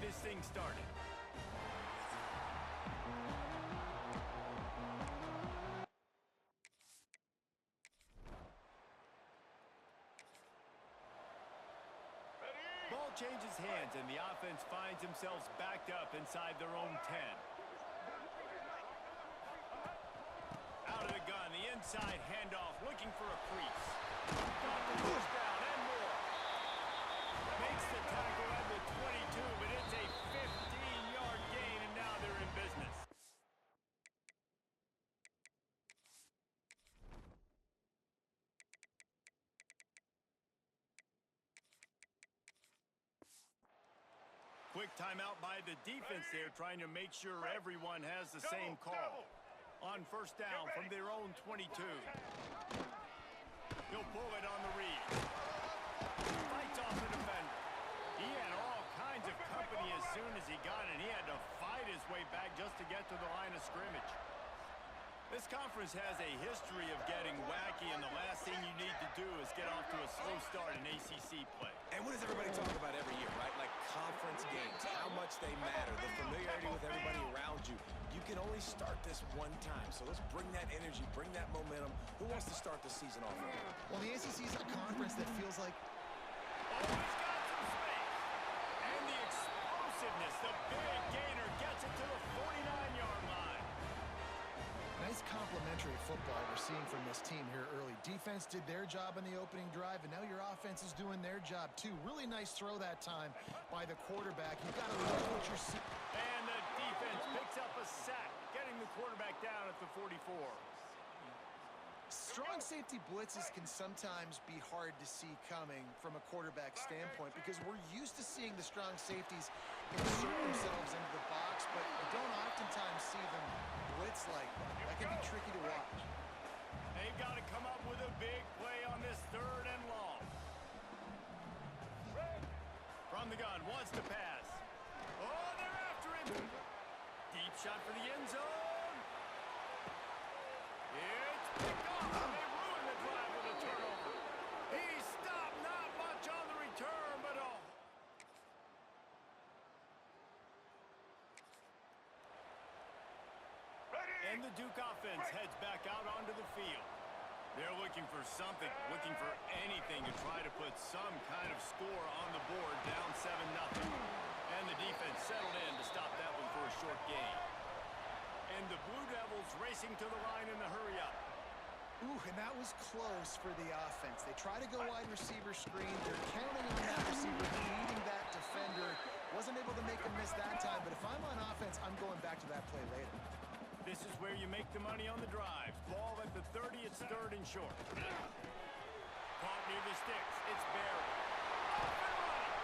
this thing started. Ball changes hands, and the offense finds themselves backed up inside their own 10. Out of the gun, the inside handoff, looking for a crease. Got the first down and more. Makes the tackle at the 22, but it's a 15-yard gain, and now they're in business. Quick timeout by the defense there, trying to make sure everyone has the same call. On first down from their own 22. He'll pull it on the read. Fights off the defender. He had all kinds of company as soon as he got it. He had to fight his way back just to get to the line of scrimmage. This conference has a history of getting wacky, and the last thing you need to do is get off to a slow start in ACC play. And what does everybody talk about every year, right? Like conference games, how much they matter, the familiarity with everybody around you. You can only start this one time, so let's bring that energy, bring that momentum. Who wants to start the season off? Well, the ACC is a conference that feels like... Oh, he's got some space. And the explosiveness, the big gainer gets it to the 49-yard line. Nice complementary football we're seeing from this team here early. Defense did their job in the opening drive, and now your offense is doing their job too. Really nice throw that time by the quarterback. You've got to look what you're seeing. And the defense picks up a sack, getting the quarterback down at the 44. Strong safety blitzes can sometimes be hard to see coming from a quarterback standpoint because we're used to seeing the strong safeties insert themselves into the box, but we don't oftentimes see them blitz like that. That can be tricky to watch. They've got to come up with a big play on this 3rd and long. From the gun, wants to pass. Oh, they're after him. Deep shot for the end zone. It's picked off, and they ruin the drive with a turnover. He stopped, not much on the return, but oh. And the Duke offense heads back out onto the field. They're looking for something, looking for anything to try to put some kind of score on the board, down 7-0. And the defense settled in to stop that one for a short gain. And the Blue Devils racing to the line in the hurry-up. Ooh, and that was close for the offense. They try to go wide receiver screen. They're counting on that receiver leading that defender. Wasn't able to make a miss that time, but if I'm on offense, I'm going back to that play later. This is where you make the money on the drives. Ball at the 30, it's 3rd and short. Caught near the sticks, it's buried. Off and running.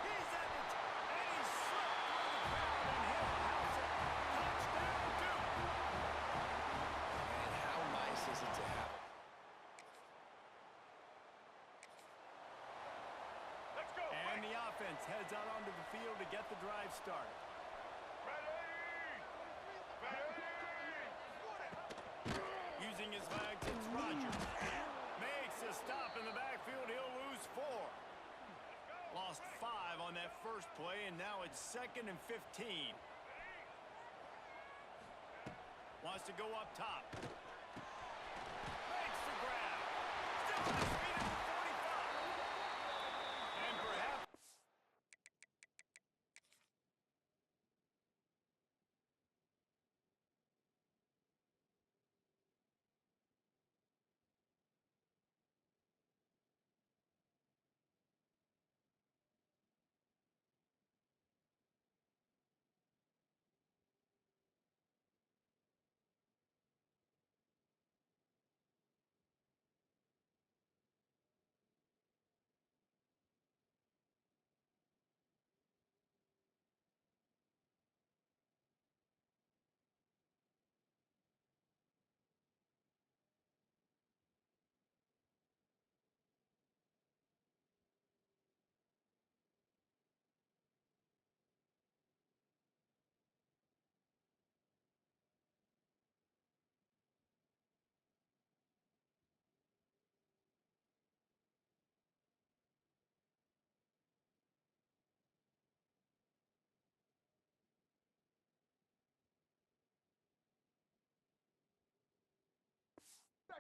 He's at the and he slipped through the crowd, and he'll house it. Touchdown, Duke. And how nice is it to have it? Let's go. And the offense heads out onto the field to get the drive started. Using his legs, it's Rogers. Makes a stop in the backfield. He'll lose 4. Lost 5 on that first play, and now it's 2nd and 15. Wants to go up top. Makes the grab. Still on his feet at the 45. And perhaps...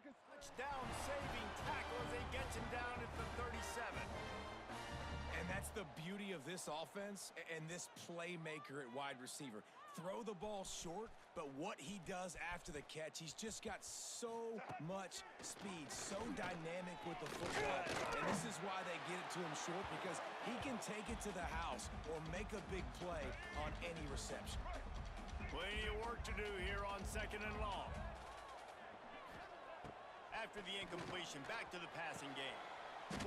Touchdown-saving tackle as he gets him down at the 37. And that's the beauty of this offense and this playmaker at wide receiver. Throw the ball short, but what he does after the catch, he's just got so much speed, so dynamic with the football. And this is why they get it to him short, because he can take it to the house or make a big play on any reception. Plenty of work to do here on 2nd and long. After the incompletion, back to the passing game.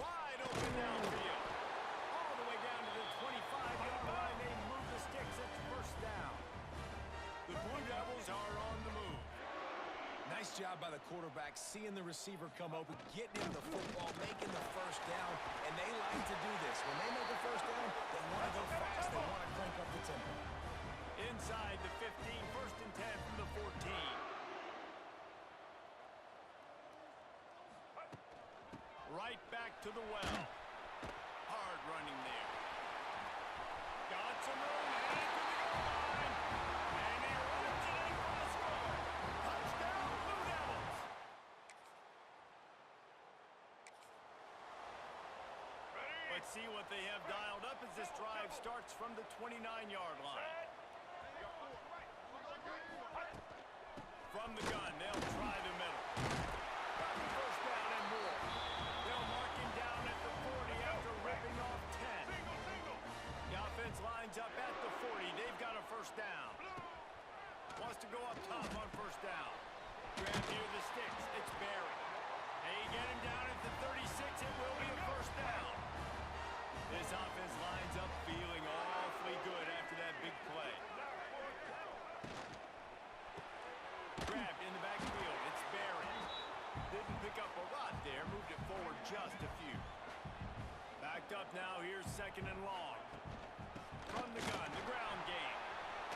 Wide open downfield. All the way down to the 25-yard line. They move the sticks at first down. The Blue Devils are on the move. Nice job by the quarterback, seeing the receiver come open, getting him the football, making the first down, and they like to do this. When they make a first down, they want to go fast. They want to crank up the tempo. Inside the 15, 1st and 10 from the 14. Right back to the well. Hard running there. Got some room, headed to the goal line. And he runs it in for the score. Touchdown, Blue Devils. Let's see what they have dialed up as this drive starts from the 29-yard line. From the gun, they'll try the middle. Got the first down and more. They'll mark him down at the 40 after ripping off 10. The offense lines up at the 40. They've got a first down. Wants to go up top on first down. Grab near the sticks. It's Barry. They get him down at the 36. It will be a first down. This offense lines up feeling awfully good after that big play. Grabbed in the backfield. It's Barry. Didn't pick up a lot there. Moved it forward just a few. Backed up now. Here's 2nd and long. From the gun, the ground game.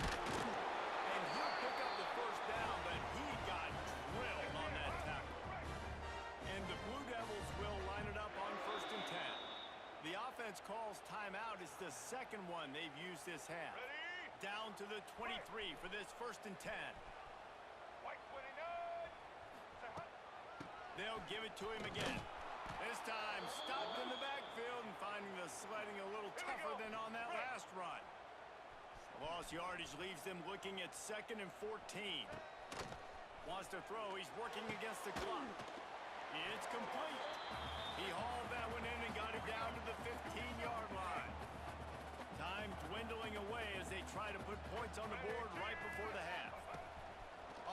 And he'll pick up the first down, but he got drilled on that tackle. And the Blue Devils will line it up on 1st and 10. The offense calls timeout. It's the second one they've used this half. Down to the 23 for this 1st and 10. They'll give it to him again. This time stopped in the backfield and finding the sledding a little tougher than on that last run. Lost yardage leaves them looking at 2nd and 14. Wants to throw. He's working against the clock. It's complete. He hauled that one in and got it down to the 15-yard line. Time dwindling away as they try to put points on the board right before the half.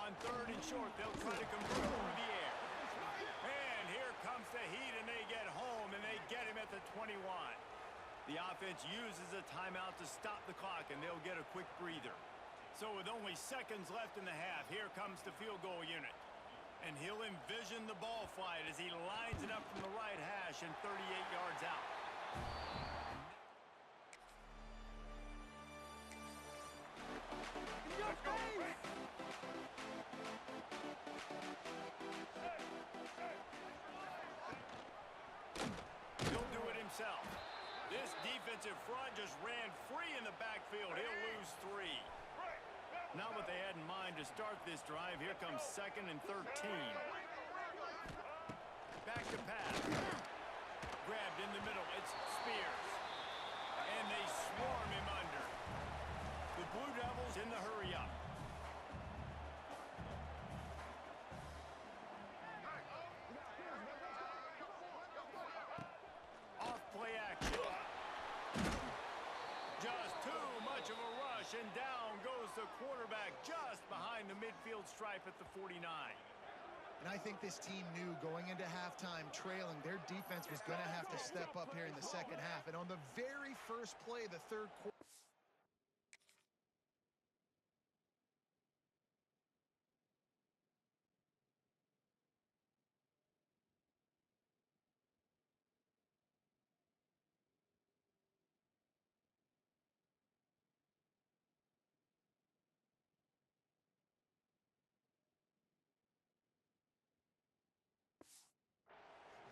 On 3rd and short, they'll try to convert over the air. And here comes the heat, and they get home, and they get him at the 21. The offense uses a timeout to stop the clock, and they'll get a quick breather. So with only seconds left in the half, here comes the field goal unit. And he'll envision the ball flight as he lines it up from the right hash and 38 yards out. He'll do it himself. This defensive front just ran free in the backfield. He'll lose 3. Not what they had in mind to start this drive. Here comes 2nd and 13. Back to pass. Grabbed in the middle. It's Spears. And they swarm him under. The Blue Devils in the hurry up. Off play action. Just too much of a rush, and down goes the quarterback just behind the midfield stripe at the 49. And I think this team knew going into halftime trailing, their defense was going to have to step up here in the second half. And on the very first play, the third quarter,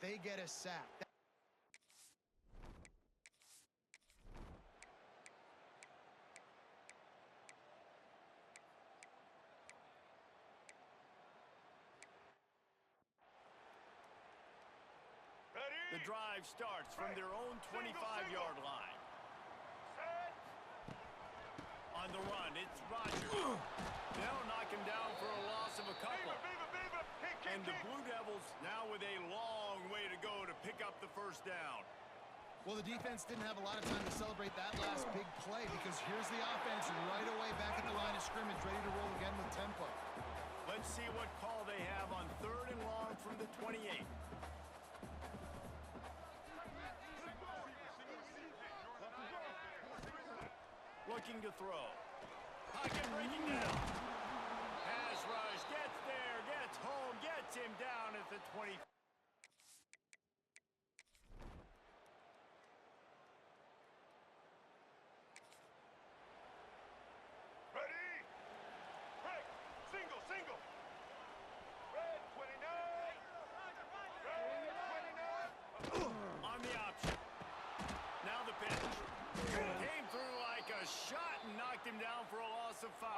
they get a sack. The drive starts from their own 25-yard line. On the run, it's Rodgers. They'll knock him down for a loss of a couple. And the Blue Devils now with a long way to go to pick up the first down. Well, the defense didn't have a lot of time to celebrate that last big play because here's the offense right away back at the line of scrimmage, ready to roll again with tempo. Let's see what call they have on 3rd and long from the 28. Looking to throw. Pocket breaking down. Pass rush, gets there, gets home, gets him down at the 20. On the option. Now the pitch. Came through like a shot and knocked him down for a loss of 5.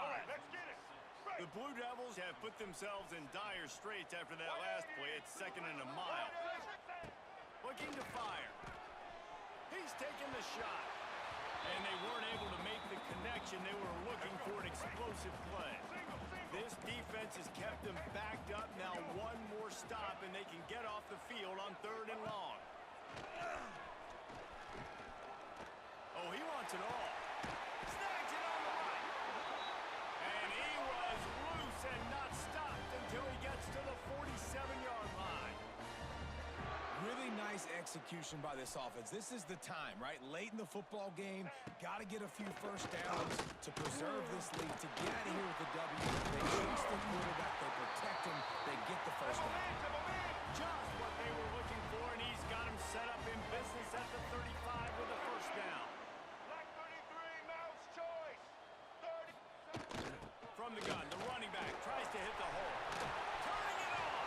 The Blue Devils have put themselves in dire straits after that last play. It's 2nd and a mile. Looking to fire. He's taking the shot. And they weren't able to make the connection. They were looking for an explosive play. This defense has kept them backed up. Now one more stop and they can get off the field on 3rd and long. Oh, he wants it all. Snags it on the right. And he was loose and not stopped until he gets to the 47-yard line. Really nice execution by this offense. This is the time, right? Late in the football game, got to get a few first downs to preserve this lead, to get out of here with the W. They chase the quarterback, they protect him, they get the first down. Just what they were looking for, and he's got him set up in business at the 35 with a first down. From the gun, the running back tries to hit the hole. Turning it on!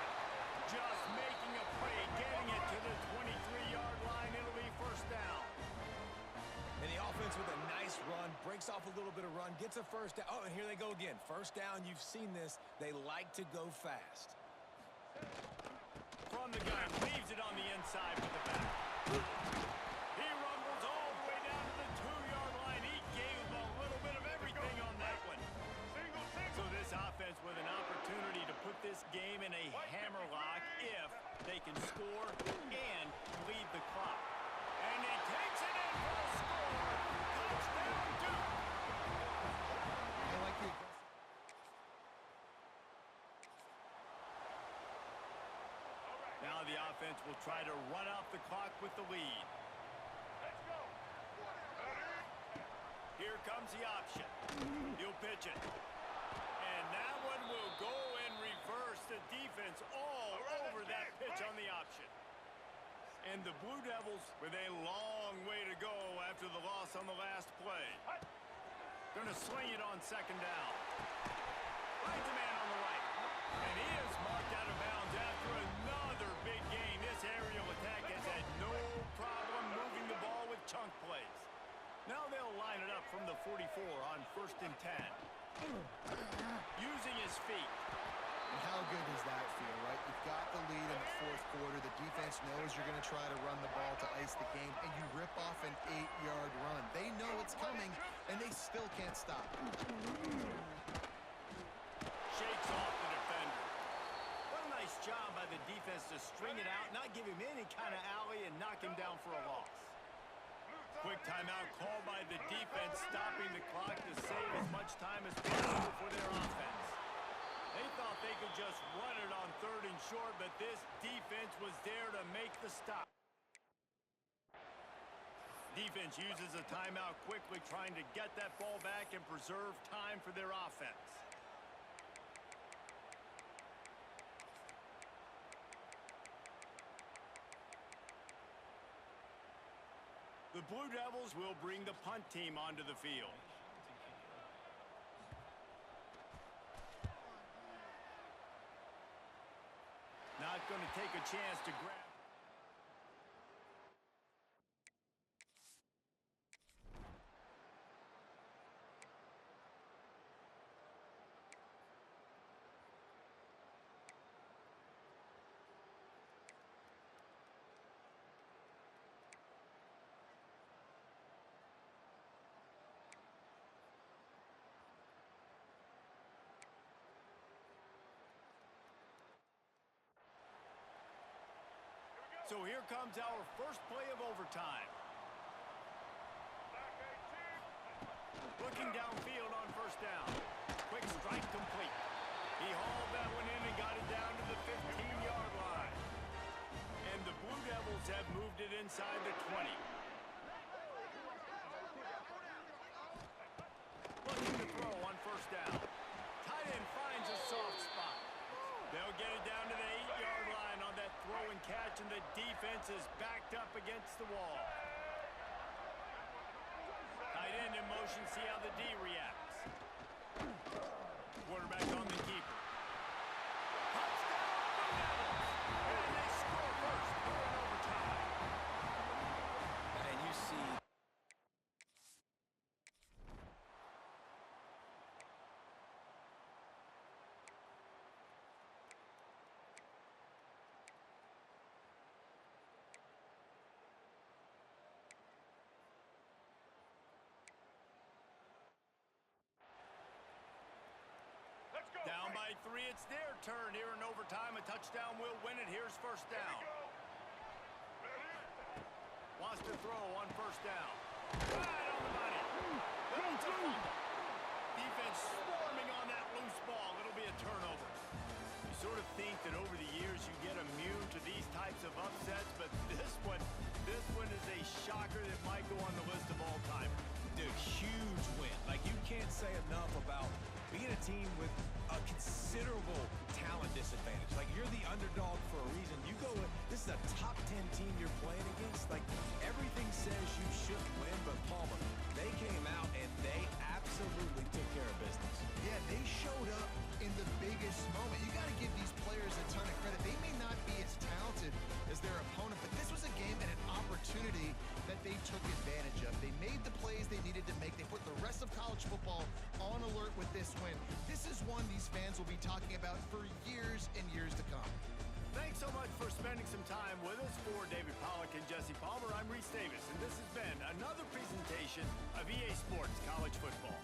Just making a play, getting it to the 23-yard line. It'll be first down. And the offense with a nice run, breaks off a little bit of run, gets a first down. Oh, and here they go again. First down, you've seen this. They like to go fast. From the gun, leaves it on the inside with the back. He rumbles all the way down to the 2-yard line. He gave a little bit of everything on that one. So this offense with an opportunity to put this game in a hammerlock if they can score and lead the clock. And he takes it in for the score. Touchdown, Duke. I like the Now the offense will try to run out the clock with the lead. Here comes the option. He'll pitch it. And that one will go and reverse. The defense all over that pitch on the option. And the Blue Devils with a long way to go after the loss on the last play. Gonna swing it on 2nd down. Finds a man on the right. And he is marked out of bounds after another big game. This aerial attack has had no problem moving the ball with chunk plays. Now they'll line it up from the 44 on 1st and 10. Using his feet. And how good does that feel, right? You've got the lead in the 4th quarter. The defense knows you're going to try to run the ball to ice the game, and you rip off an 8-yard run. They know it's coming, and they still can't stop. Shakes off the defender. What a nice job by the defense to string it out, not give him any kind of alley, and knock him down for a loss. Quick timeout called by the defense, stopping the clock to save as much time as possible for their offense. They thought they could just run it on 3rd and short, but this defense was there to make the stop. Defense uses a timeout quickly, trying to get that ball back and preserve time for their offense. The Blue Devils will bring the punt team onto the field. Not going to take a chance to grab. So here comes our first play of overtime. Looking downfield on first down. Quick strike complete. He hauled that one in and got it down to the 15-yard line. And the Blue Devils have moved it inside the 20. Looking to throw on first down. Tight end finds a soft spot. They'll get it down to the 8-yard line on that throw and catch, and the defense is backed up against the wall. Tight end in motion, see how the D reacts. Quarterback on the keeper. Touchdown, Blue Devils! And they score first here in overtime. And you see... Down by 3, it's their turn here in overtime. A touchdown will win it. Here's first down. Wants to throw on first down. Right on the money. That's a fumble. Defense swarming on that loose ball. It'll be a turnover. You sort of think that over the years you get immune to these types of upsets, but this one is a shocker that might go on the list of all time. Dude, huge win. Like, you can't say enough about being a team with a considerable talent disadvantage. Like, you're the underdog for a reason. You go with, this is a top 10 team you're playing against. Like, everything says you should win, but Palmer, they came out and they absolutely took care of business. Yeah, they showed up in the biggest moment. You got to give these players a ton of credit. They may not be as talented as their opponent, but this was a game and an opportunity that they took advantage of. They made the plays they needed to make. They put the rest of college football on alert with this win. This is one these fans will be talking about for years and years to come. Thanks so much for spending some time with us. For David Pollack and Jesse Palmer, I'm Reese Davis, and this has been another presentation of EA Sports College Football.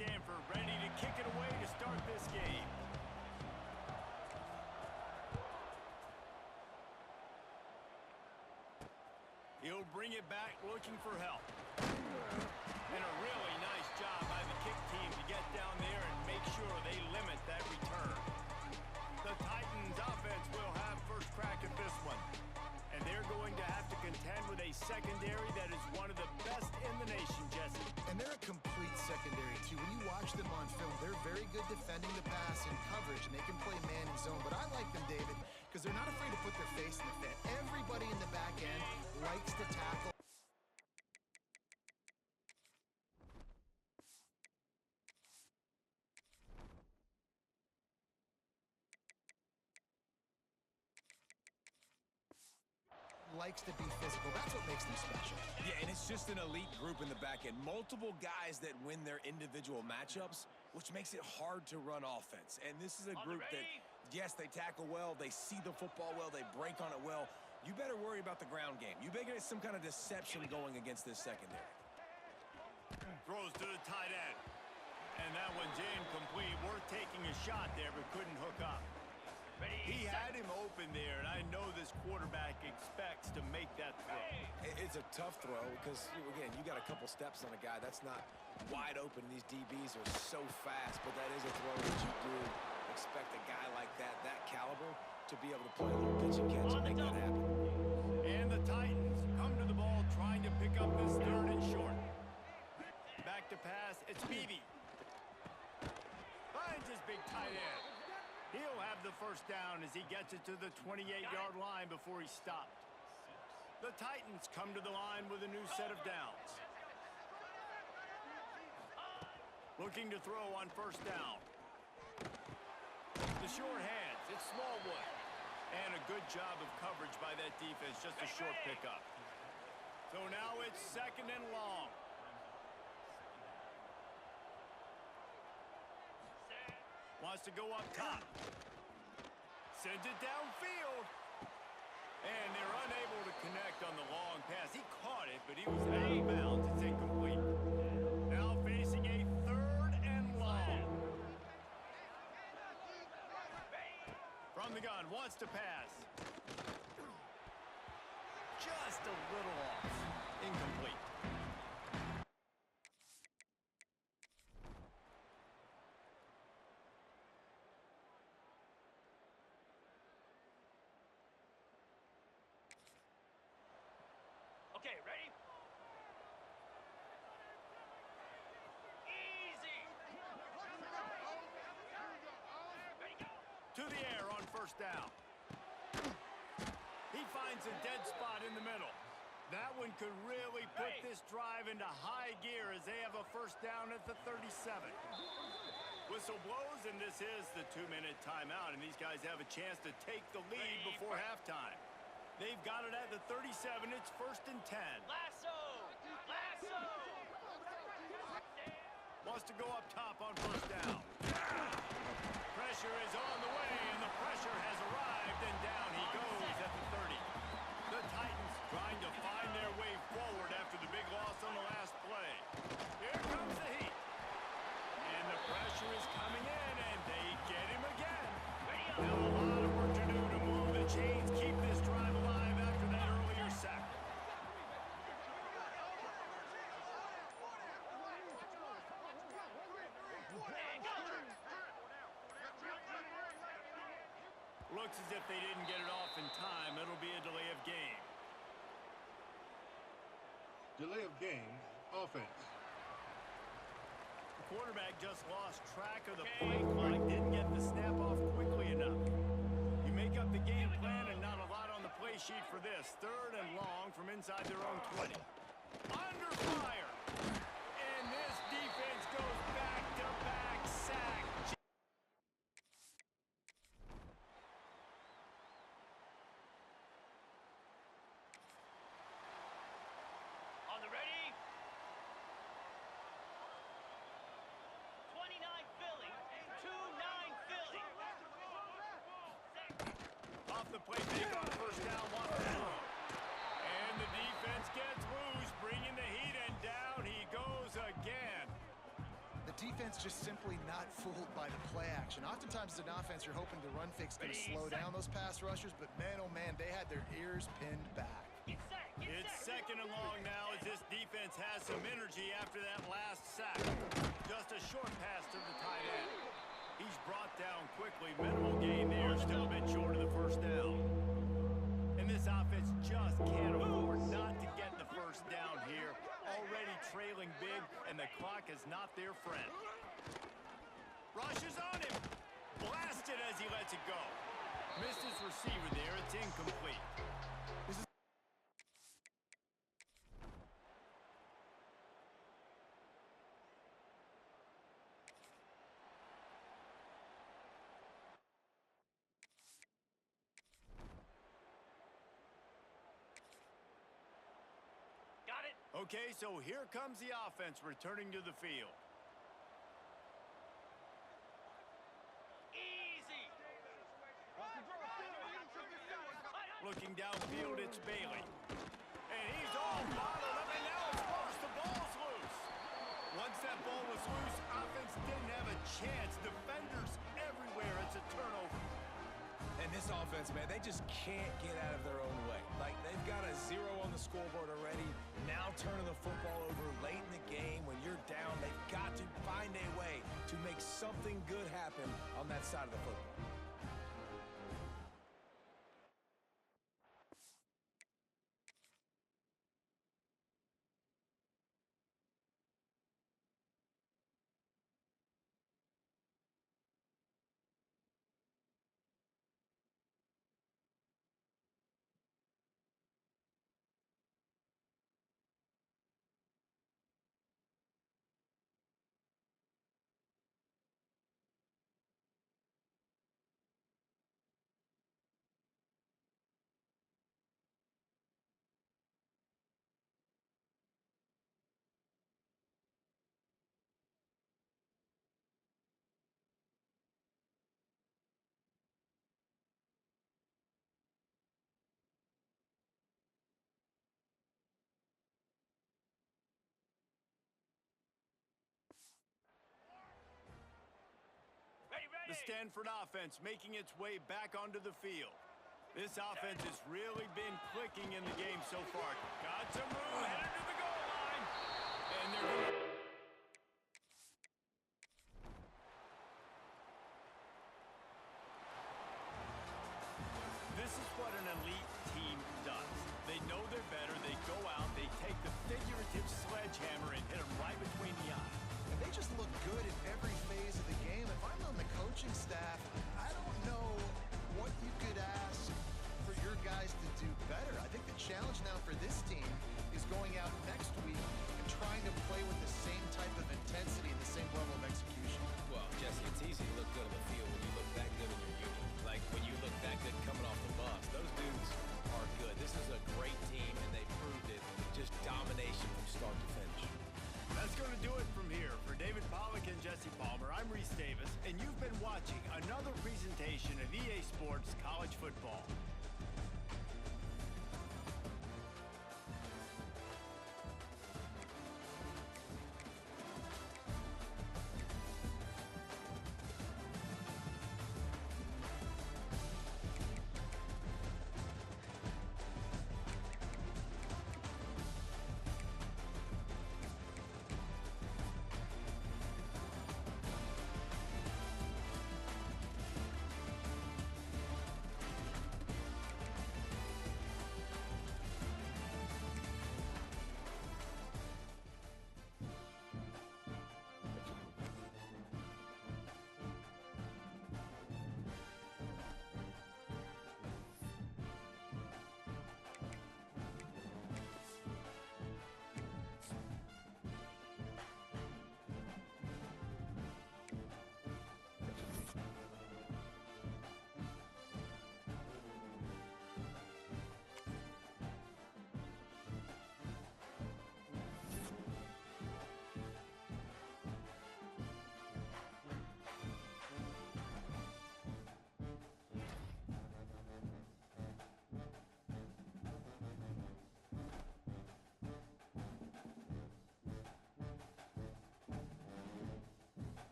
Stanford ready to kick it away to start this game. He'll bring it back looking for help. And a really nice job by the kick team to get down there and make sure they limit that return. The Titans offense will have first crack at this one. And they're going to have to contend with a secondary that is one of the best in the nation, Jesse. And they're a complete secondary, too. When you watch them on film, they're very good defending the pass and coverage, and they can play man and zone. But I like them, David, because they're not afraid to put their face in the fit. Everybody in the back end likes to tackle. Likes to be physical. That's what makes them special. Yeah, and it's just an elite group in the back end. Multiple guys that win their individual matchups, which makes it hard to run offense. And this is a group that, yes, they tackle well, they see the football well, they break on it well. You better worry about the ground game. You better get some kind of deception going against this secondary. Throws to the tight end. And that one's incomplete. Worth taking a shot there, but couldn't hook up. He had him open there, and I know this quarterback expects to make that throw. It's a tough throw because, again, you got a couple steps on a guy. That's not wide open. These DBs are so fast, but that is a throw that you do expect a guy like that caliber, to be able to play a little pitch and catch and make that happen. And the Titans come to the ball trying to pick up this third and short. Back to pass, it's Beebe. Finds his big tight end. He'll have the first down as he gets it to the 28-yard line before he's stopped. The Titans come to the line with a new set of downs. Looking to throw on first down. The short hands, it's Smallwood. And a good job of coverage by that defense, just a short pickup. So now it's second and long. Wants to go up top. Sends it downfield. And they're unable to connect on the long pass. He caught it, but he was out of bounds. It's incomplete. Now facing a third and long. From the gun, wants to pass. Just a little off. Incomplete. Okay, ready? Easy. Ready, go. To the air on first down. He finds a dead spot in the middle. That one could really put this drive into high gear as they have a first down at the 37. Whistle blows, and this is the 2-minute timeout, and these guys have a chance to take the lead before halftime. They've got it at the 37. It's first and 10. Lasso. Lasso. Wants to go up top on first down. Pressure is on the way, and the pressure has arrived, and down he goes at the 30. The Titans trying to find their way forward after the big loss on the last play. Here comes the heat. And the pressure is coming in, and they get him again. Now a lot of work to do to move the chains, keep this drive alive after that earlier sack. Looks as if they didn't get it off in time. It'll be a delay of game. Delay of game, offense. The quarterback just lost track of the play clock, didn't get the snap off quickly enough. You make up the game plan and not a lot on the play sheet for this. Third and long from inside their own 20. Under fire. And this defense goes back-to-back sack. On the ready? 29 Philly. 2-9 Philly. Off the play fake on first down, wants to throw. And the defense gets loose, bringing the heat, and down he goes again. The defense just simply not fooled by the play action. Oftentimes, as an offense, you're hoping the run fake's going to slow down those pass rushers, but man, oh man, they had their ears pinned back. It's second and long now as this defense has some energy after that last sack. Just a short pass to the tight end. He's brought down quickly. Minimal gain there, still a bit short of the first down. And this offense just can't afford not to get the first down here. Already trailing big, and the clock is not their friend. Rushes on him. Blasted as he lets it go. Missed his receiver there. It's incomplete. Got it. Okay, so here comes the offense returning to the field. Easy. Looking downfield, it's Bailey. And he's all bottled up, and now it's lost. The ball's loose. Once that ball was loose, offense didn't have a chance. Defenders everywhere. It's a turnover. And this offense, man, they just can't get out of their own way. Like, they've got a 0 on the scoreboard already. Now turning the football over late in the game when you're down. They've got to find a way to make something good happen on that side of the football. The Stanford offense making its way back onto the field. This offense has really been clicking in the game so far. Got some room, headed to the goal line. And they're going to... This is what an elite team does. They know they're better. They go out, they take the figurative sledgehammer and hit them right between the eyes. And they just look good in every phase of the game. If I'm on the coaching staff, I don't know what you could ask for your guys to do better. I think the challenge now for this team is going out next week and trying to play with the same type of intensity and the same level of execution. Well, Jesse, it's easy to look good on the field when you look that good in your union. Like, when you look that good coming off the bus. Those dudes are good. This is a great team, and they proved it. Just domination from start to finish. That's going to do it from here. For David Pollack and Jesse Palmer, I'm Reese Davis, and you've been watching another presentation of EA Sports College Football.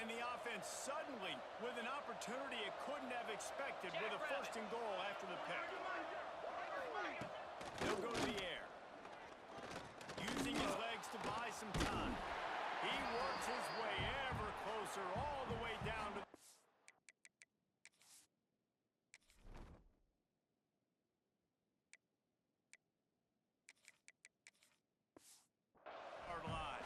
And the offense suddenly with an opportunity it couldn't have expected with a first and goal after the pick. He'll go to the air. Using his legs to buy some time. He works his way ever closer all the way down to the line.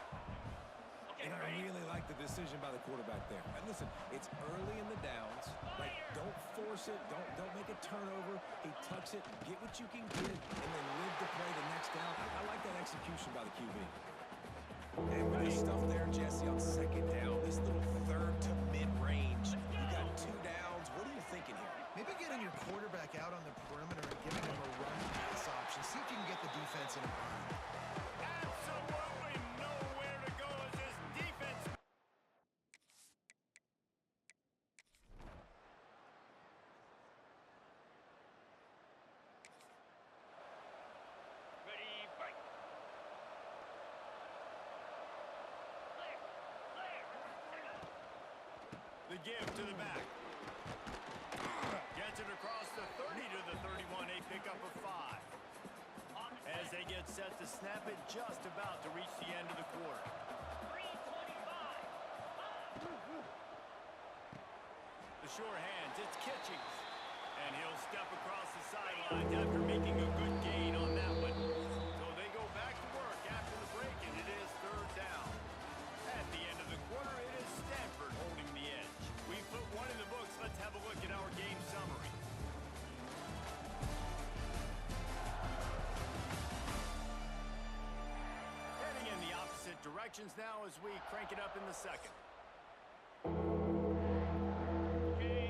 And I really like the decision by the quarterback there. And listen, it's early in the downs. Like, don't force it. Don't make a turnover. He tucks it, get what you can get, and then live to play the next down. I like that execution by the QB. And with this stuff there, Jesse, on second down, this little third to mid-range, you got 2 downs. What are you thinking here? Maybe getting your quarterback out on the perimeter and giving him a run pass option. See if you can get the defense in a bind. Absolutely nowhere to go as this defense. Ready, break. Clear, clear. The give to the back. Gets it across the 30 to the 31. A pickup of 5. As they get set to snap it just about to reach the end of the quarter. 3:25. The sure hands, it's Kitchings. And he'll step across the sidelines after making a good gain on that one. So they go back to work after the break, and it is third down. At the end of the quarter, it is Stanford holding the edge. We put one in the books. Let's have a look at our game summary. Heading in the opposite directions now as we crank it up in the second.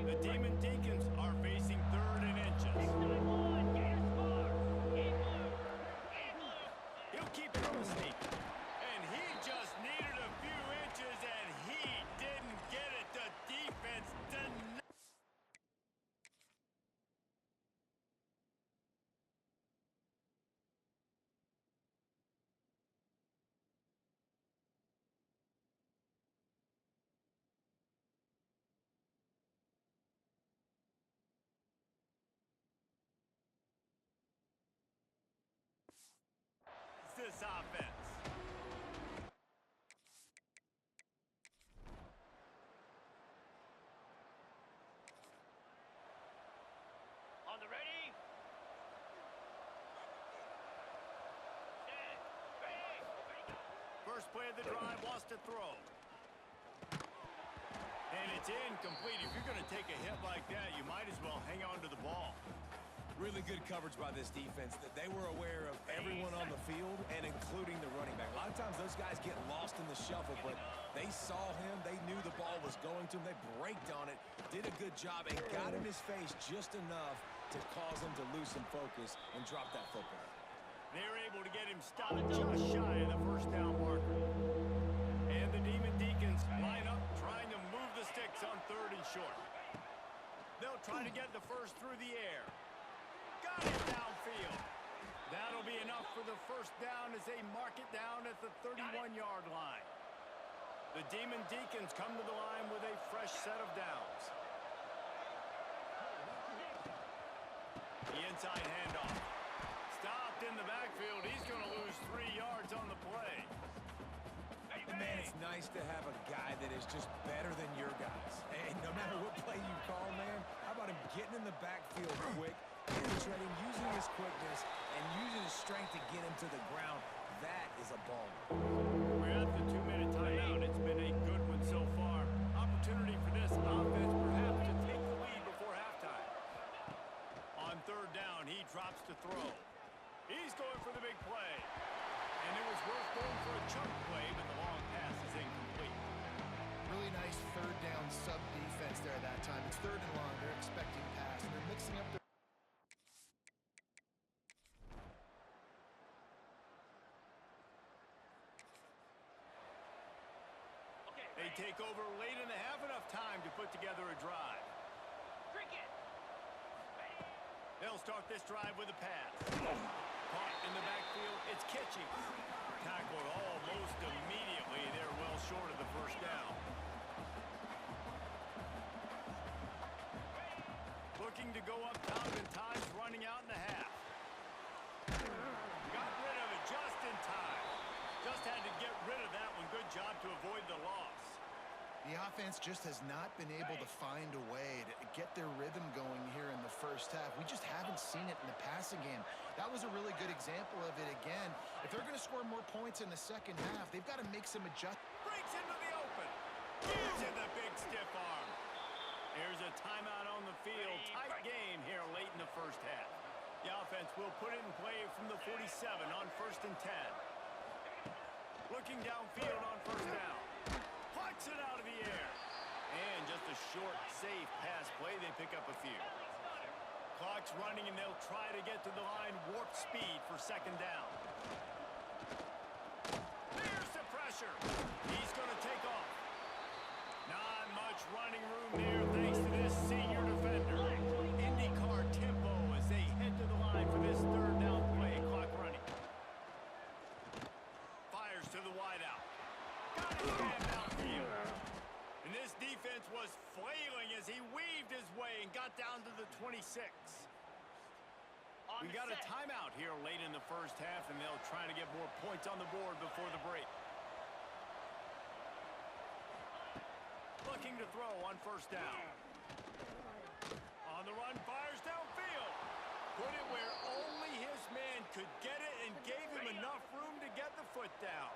The Demon Deacons are facing third and inches. 6-9-1, Gators score. Game blue. Game blue. He'll keep it on the sneak. And he just needed a few inches, and he didn't get it. The defense denied. This offense. On the ready. Set. Ready. Ready, go. First play of the drive, lost a throw. And it's incomplete. If you're going to take a hit like that, you might as well hang on to the ball. Really good coverage by this defense. That they were aware of everyone on the field and including the running back. A lot of times those guys get lost in the shuffle, but they saw him. They knew the ball was going to him. They braked on it, did a good job, and got in his face just enough to cause him to lose some focus and drop that football. They're able to get him stopped just shy of the first down marker. And the Demon Deacons line up, trying to move the sticks on third and short. They'll try to get the first through the air. Got it downfield. That'll be enough for the first down as they mark it down at the 31-yard line. The Demon Deacons come to the line with a fresh set of downs. The inside handoff. Stopped in the backfield. He's going to lose 3 yards on the play. Man, it's nice to have a guy that is just better than your guys. And no matter what play you call, man, how about him getting in the backfield quick, penetrating, using his quickness, and using his strength to get him to the ground. That is a ball. We're at the 2-minute timeout. It's been a good one so far. Opportunity for this offense perhaps to take the lead before halftime. On third down, he drops to throw. He's going for the big play. And it was worth going for a chunk play, but the long pass is incomplete. Really nice third down sub defense there that time. It's third and long. They're expecting pass, and they're mixing up their They take over late in the half, enough time to put together a drive. Cricket. Ready. They'll start this drive with a pass. Caught in the backfield, it's Kitchings. Tackled almost immediately. They're well short of the first down. looking to go up top and time's running out in the half. Got rid of it just in time. Just had to get rid of that one. Good job to avoid the loss. The offense just has not been able to find a way to get their rhythm going here in the first half. We just haven't seen it in the passing game. That was a really good example of it again. If they're going to score more points in the second half, they've got to make some adjustments. Breaks into the open. Gives it the big stiff arm. Here's a timeout on the field. Tight game here late in the first half. The offense will put it in play from the 47 on 1st and 10. Looking downfield on 1st down. Plucks it out of the air. And just a short, safe pass play. They pick up a few. Clock's running, and they'll try to get to the line. Warp speed for 2nd down. There's the pressure. He's going to take off. Not much running room there thanks to this senior defender. IndyCar tempo as they head to the line for this 3rd down play. Clock running. Fires to the wideout. Got his man downfield. And this defense was flailing as he weaved his way and got down to the 26. We got a timeout here late in the first half, and they'll try to get more points on the board before the break. Looking to throw on 1st down. On the run, fires downfield. Put it where only his man could get it and gave him enough room to get the foot down.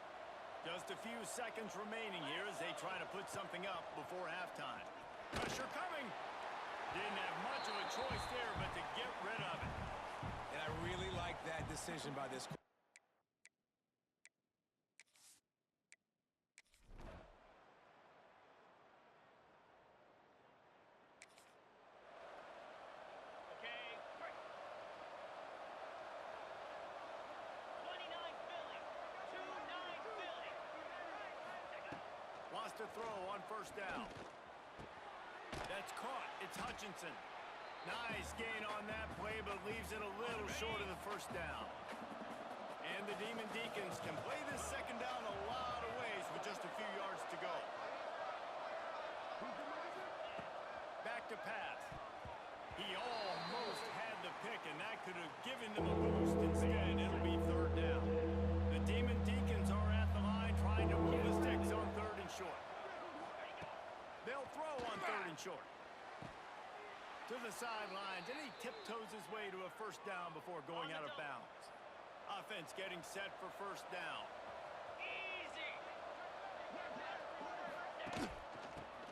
Just a few seconds remaining here as they try to put something up before halftime. Pressure coming. Didn't have much of a choice there but to get rid of it. And I really like that decision by this. Okay. 29 Philly. 2-9 Philly. Lost a throw on 1st down. That's caught. It's Hutchinson. Nice gain on that play, but leaves it a little short of the 1st down. And the Demon Deacons can play this 2nd down a lot of ways with just a few yards to go. Back to pass. He almost had the pick, and that could have given them a boost. Instead, it'll be 3rd down. The Demon Deacons are at the line trying to move the sticks on 3rd and short. They'll throw on 3rd and short. To the sidelines, and he tiptoes his way to a 1st down before going out of bounds. Offense getting set for 1st down. Easy.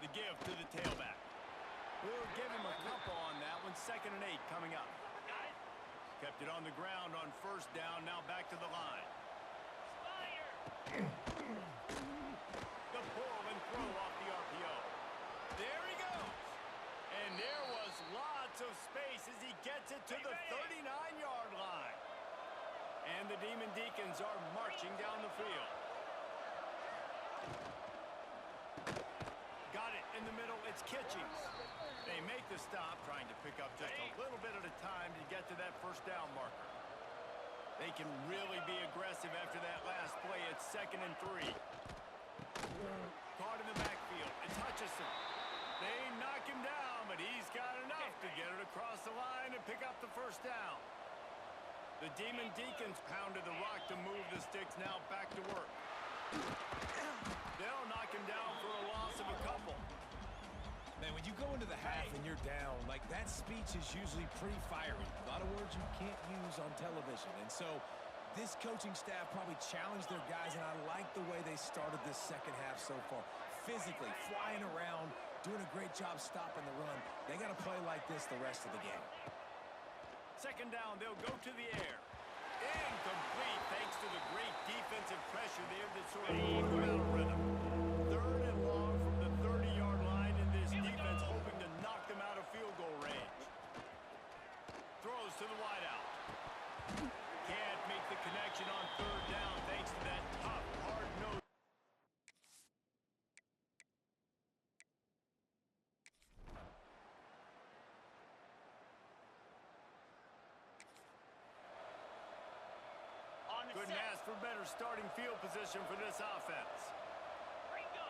The give to the tailback. We'll give him a couple on that one. 2nd and 8 coming up. Kept it on the ground on 1st down. Now back to the line. Fire. The pull and throw off the RPO. There he goes. And there was lots of space as he gets it to the 39-yard line. And the Demon Deacons are marching down the field. Got it in the middle. It's Kitchings. They make the stop, trying to pick up just a little bit at a time to get to that 1st down marker. They can really be aggressive after that last play. It's 2nd and 3. Caught in the backfield. It's Hutchinson. They knock him down, but he's got enough to get it across the line and pick up the 1st down. The Demon Deacons pounded the rock to move the sticks. Now back to work. They'll knock him down for a loss of a couple. Man, when you go into the half and you're down, like, that speech is usually pretty fiery. A lot of words you can't use on television. And so this coaching staff probably challenged their guys, and I like the way they started this 2nd half so far. Physically, flying around, doing a great job stopping the run. They got to play like this the rest of the game. 2nd down, they'll go to the air. Incomplete thanks to the great defensive pressure there that sort of put them out of rhythm. 3rd and long from the 30-yard line, and this defense hoping to knock them out of field goal range. Throws to the wideout. Can't make the connection on 3rd down thanks to that tough, hard nose. Couldn't ask for better starting field position for this offense. Ringo.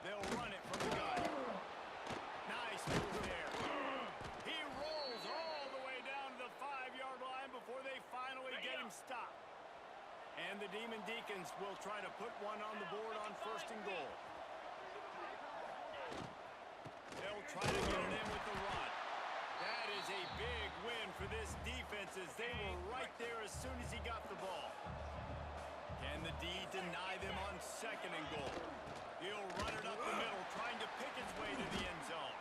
They'll run it from the gun. And the Demon Deacons will try to put one on the board on 1st and goal. They'll try to get it in with the run. That is a big win for this defense as they were right there as soon as he got the ball. Can the D deny them on 2nd and goal? He'll run it up the middle, trying to pick its way to the end zone.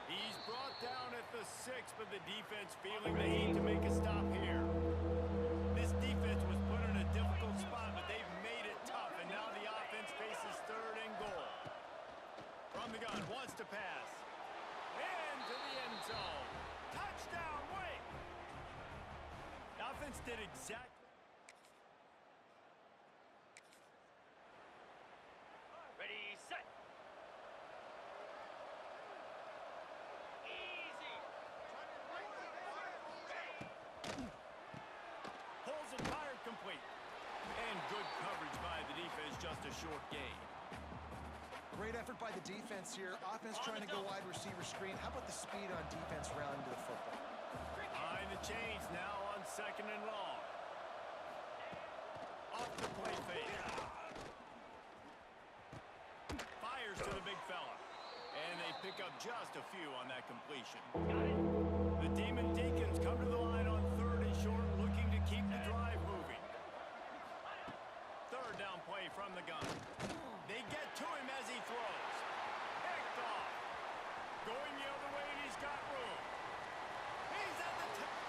He's brought down at the 6, but the defense feeling the heat to make a stop here. This defense was put in a difficult spot, but they've made it tough, and now the offense faces 3rd and goal. From the gun, wants to pass. Into the end zone. Touchdown, Wake! The offense did exactly. Ready, set. Easy. Pulls and fired complete. And good coverage by the defense, just a short gain. Great effort by the defense here. Offense trying to go wide receiver screen. How about the speed on defense rounding to the football? Behind the chains now on 2nd and long. Off the play fake. Fires to the big fella. And they pick up just a few on that completion. Got it. The Demon Deacons come to the line on 3rd and short, looking to keep the drive moving. 3rd down play from the gun. They get to him as he throws. Picked off. Going the other way, and he's got room. He's at the touchdown.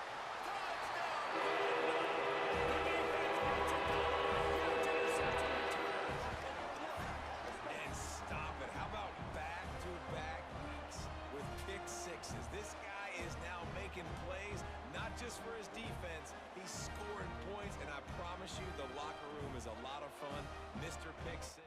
The defense gets it down. Huge interception return. And stop it. How about back-to-back weeks with pick sixes? This guy is now making plays, not just for his defense. He's scoring points, and I promise you the locker room is a lot of fun. Mr. Pick Six.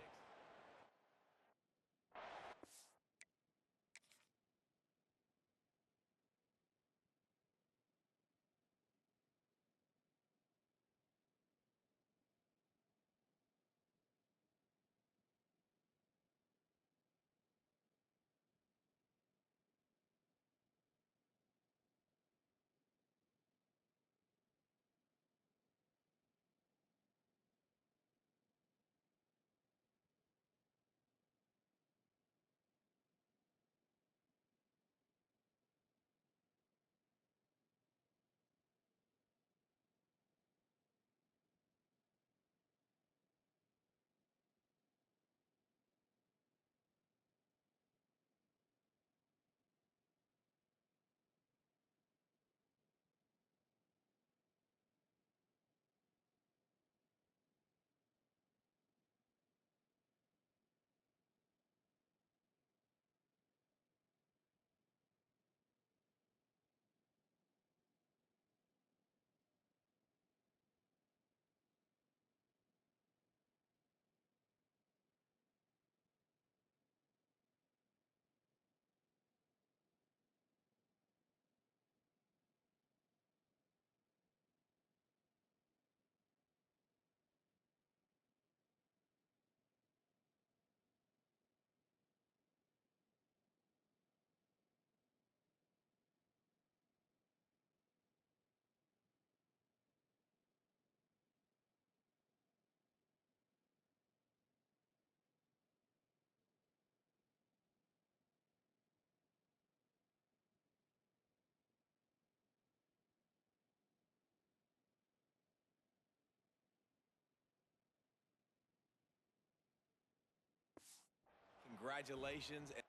Congratulations. Ready.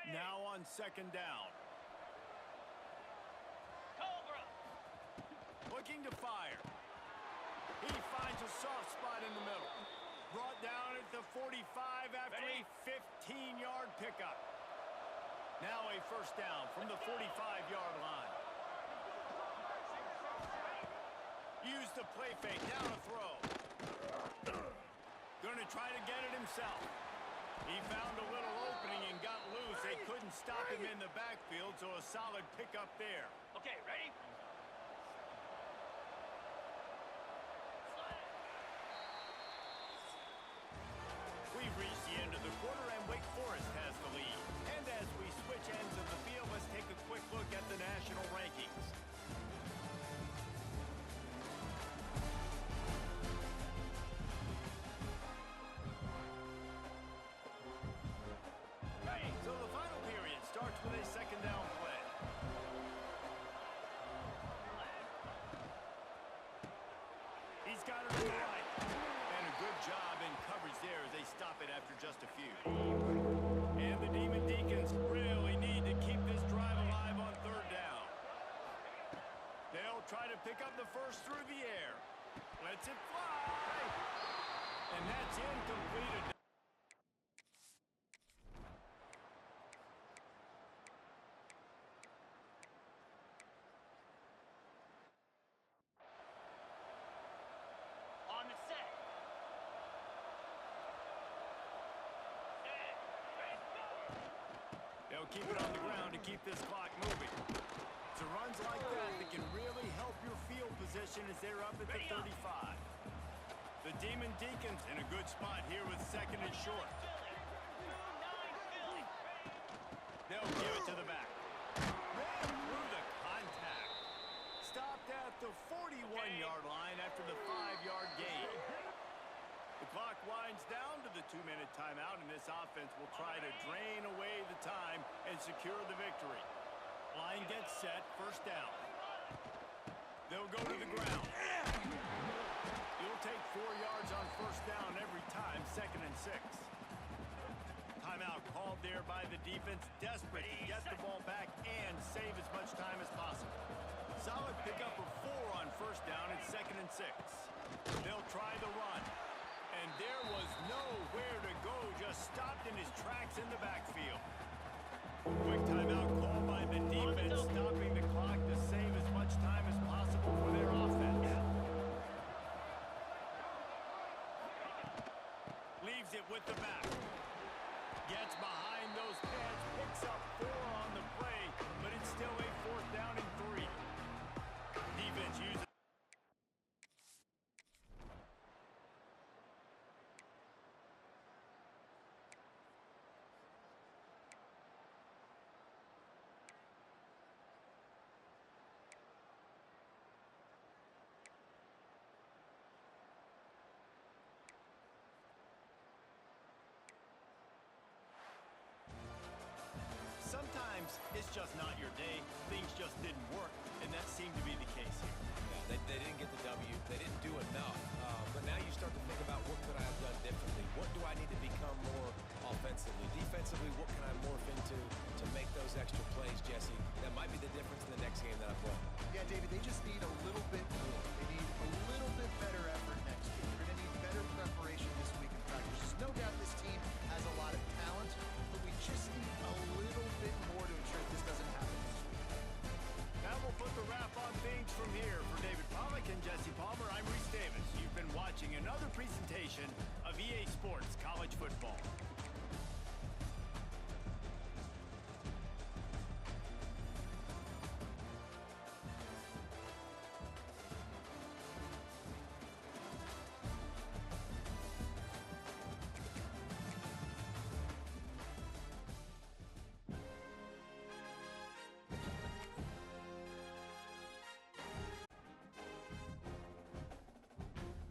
Now on 2nd down. Cobra. Looking to fire. He finds a soft spot in the middle. Brought down at the 45 after Ready? a 15-yard pickup. Now a 1st down from the 45-yard line. Used the play fake, down a throw. Gonna try to get it himself. He found a little opening and got loose. They couldn't stop him in the backfield, so a solid pickup there. Okay, ready? We've reached the end of the quarter, and Wake Forest has the lead. And as we switch ends of the field, let's take a quick look at the national pick up the first through the air. Lets it fly. And that's incomplete. On the set. Set. Ready, go. They'll keep it on the ground to keep this clock moving. It's runs like that that can really help your field position as they're up at the 35. The Demon Deacons in a good spot here with second and short. Philly. 2-9 Philly. They'll give it to the back. Ran through the contact. Stopped at the 41-yard line after the 5-yard gain. The clock winds down to the 2-minute timeout, and this offense will try to drain away the time and secure the victory. Line gets set, first down. They'll go to the ground. It'll take 4 yards on first down every time, second and 6. Timeout called there by the defense, desperate to get the ball back and save as much time as possible. Solid pickup of 4 on first down and second and 6. They'll try the run. And there was nowhere to go, just stopped in his tracks in the backfield. Quick timeout called by the defense, stopping the clock to save as much time as possible for their offense. Leaves it with the back. Gets behind those pads, picks up 4 on the play, but it's still a fourth down and 3. Defense uses. Sometimes it's just not your day. Things just didn't work, and that seemed to be the case here. Yeah, they didn't get the W. They didn't do enough. But now you start to think about what could I have done differently? What do I need to become more offensively? Defensively, what can I morph into to make those extra plays, Jesse? That might be the difference in the next game that I play. Yeah, David, they just need a little bit more. They need a little bit better effort next week. They're going to need better preparation this week in practice. There's no doubt this team has a lot of talent, but we just need a little bit more to ensure this doesn't happen this week. Now we'll put the wrap on things from here. For David Pollack and Jesse Palmer, I'm Reese Davis. You've been watching another presentation